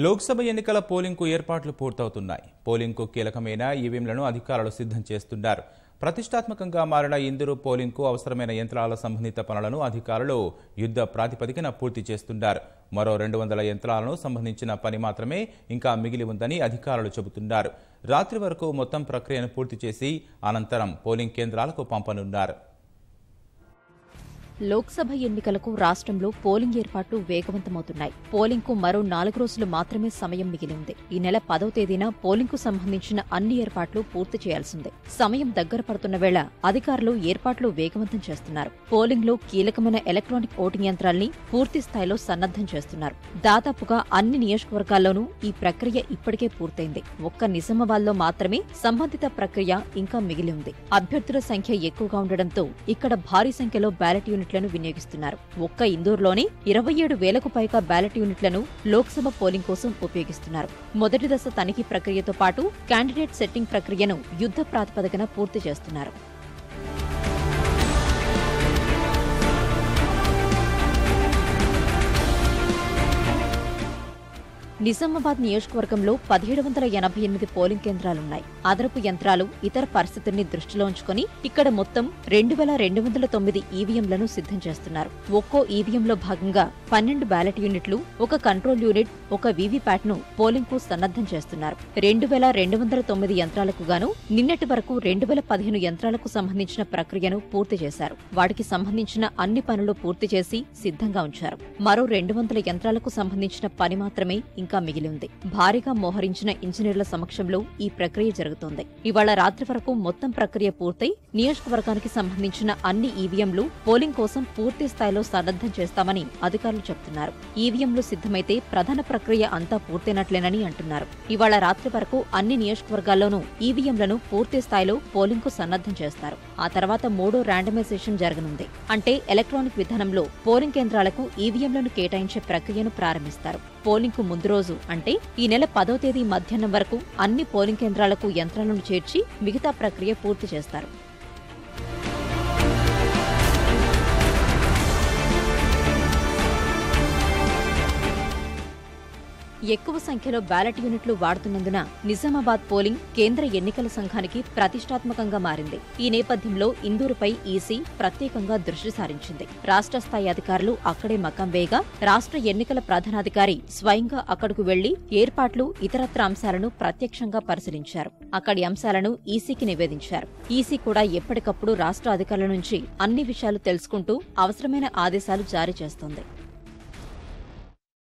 లోక్సభ ఎన్నికల పోలింగ్కు ఏర్పాట్లు పూర్తవుతున్నాయి. పోలింగ్కు కీలకమైన ఈవీఎంలను అధికారులు సిద్ధం చేస్తున్నారు. ప్రతిష్టాత్మకంగా మారిన ఇందూరు పోలింగ్కు అవసరమైన యంత్రాల సంబంధిత పనులను అధికారులు యుద్ధ ప్రాతిపదికన పూర్తి చేస్తున్నారు. మరో 200 యంత్రాలను సంబంధించిన పని మాత్రమే ఇంకా మిగిలి ఉందని అధికారులు చెబుతున్నారు. రాత్రి వరకు మొత్తం ప్రక్రియను పూర్తి చేసి అనంతరం పోలింగ్ కేంద్రాలకు పంపనున్నారు. లోక్సభ ఎన్నికలకు రాష్ట్రంలో పోలింగ్ ఏర్పాట్లు వేగవంతమవుతున్నాయి. పోలింగ్కు మరో 4 రోజులు మాత్రమే సమయం మిగిలి ఉంది. ఈ నెల 10వ తేదీన పోలింగ్కు సంబంధించిన అన్ని ఏర్పాట్లు పూర్తి చేయాల్సిందే. సమయం దగ్గర పడుతున్న వేళ అధికారులు ఏర్పాట్లు వేగవంతం చేస్తున్నారు. పోలింగ్లో కీలకమైన ఎలక్ట్రానిక్ ఓటింగ్ యంత్రాల్ని పూర్తి స్థాయిలో సన్నద్దం చేస్తున్నారు. దాదాపుగా అన్ని నియోజకవర్గాల్లోనూ ఈ ప్రక్రియ ఇప్పటికే పూర్తయింది. ఒక్క నిజామాబాద్లో మాత్రమే సంబంధిత ప్రక్రియ ఇంకా మిగిలి ఉంది. అభ్యర్థుల సంఖ్య ఎక్కువగా ఉండడంతో ఇక్కడ భారీ సంఖ్యలో బ్యాలెట్ యూనిట్లను వినియోగిస్తున్నారు. ఒక్క ఇందూరులోనే 27,000కు పైగా బ్యాలెట్ యూనిట్లను లోక్సభ పోలింగ్ కోసం ఉపయోగిస్తున్నారు. మొదటి దశ తనిఖీ ప్రక్రియతో పాటు క్యాండిడేట్ సెట్టింగ్ ప్రక్రియను యుద్ధ ప్రాతిపదికన పూర్తి చేస్తున్నారు. నిజామాబాద్ నియోజకవర్గంలో 1788 పోలింగ్ కేంద్రాలున్నాయి. అదనపు యంత్రాలు, ఇతర పరిస్థితుల్ని దృష్టిలో ఉంచుకుని ఇక్కడ మొత్తం 2209 ఈవీఎంలను సిద్ధం చేస్తున్నారు. ఒక్కో ఈవీఎంలో భాగంగా 12 బ్యాలెట్ యూనిట్లు, ఒక కంట్రోల్ యూనిట్, ఒక వీవీప్యాట్ ను పోలింగ్ కు సన్నద్దం చేస్తున్నారు. 2209 యంత్రాలకు గాను నిన్నటి వరకు 2015 యంత్రాలకు సంబంధించిన ప్రక్రియను పూర్తి చేశారు. వాటికి సంబంధించిన అన్ని పనులు పూర్తి చేసి సిద్ధంగా ఉంచారు. మరో 200 యంత్రాలకు సంబంధించిన పని మాత్రమే ఇంకా మిగిలి ఉంది. భారీగా మోహరించిన ఇంజనీర్ల సమక్షంలో ఈ ప్రక్రియ జరుగుతోంది. ఇవాళ రాత్రి వరకు మొత్తం ప్రక్రియ పూర్తయి నియోజకవర్గానికి సంబంధించిన అన్ని ఈవీఎంలు పోలింగ్ కోసం పూర్తి స్థాయిలో సన్నద్దం చేస్తామని అధికారులు చెబుతున్నారు. ఈవీఎంలు సిద్ధమైతే ప్రధాన ప్రక్రియ అంతా పూర్తయినట్లేనని అంటున్నారు. ఇవాళ రాత్రి వరకు అన్ని నియోజకవర్గాల్లోనూ ఈవీఎంలను పూర్తి స్థాయిలో పోలింగ్ కు సన్నద్దం చేస్తారు. ఆ తర్వాత 3వ ర్యాండమైజేషన్ జరగనుంది. అంటే ఎలక్ట్రానిక్ విధానంలో పోలింగ్ కేంద్రాలకు ఈవీఎంలను కేటాయించే ప్రక్రియను ప్రారంభిస్తారు. పోలింగ్ కు ముందు రోజు అంటే ఈ నెల 10వ తేదీ మధ్యాహ్నం వరకు అన్ని పోలింగ్ కేంద్రాలకు యంత్రాలను చేర్చి మిగతా ప్రక్రియ పూర్తి చేస్తారు. ఎక్కువ సంఖ్యలో బ్యాలెట్ యూనిట్లు వాడుతున్నందున నిజామాబాద్ పోలింగ్ కేంద్ర ఎన్నికల సంఘానికి ప్రతిష్టాత్మకంగా మారింది. ఈ నేపథ్యంలో ఇందూరుపై ఈసీ ప్రత్యేకంగా దృష్టి సారించింది. రాష్ట్ర స్థాయి అధికారులు అక్కడే మకాం వేయగా రాష్ట్ర ఎన్నికల ప్రధానాధికారి స్వయంగా అక్కడకు వెళ్లి ఏర్పాట్లు, ఇతరత్ర అంశాలను ప్రత్యక్షంగా పరిశీలించారు. అక్కడి అంశాలను ఈసీకి నివేదించారు. ఈసీ కూడా ఎప్పటికప్పుడు రాష్ట్ర అధికారుల నుంచి అన్ని విషయాలు తెలుసుకుంటూ అవసరమైన ఆదేశాలు జారీ చేస్తోంది.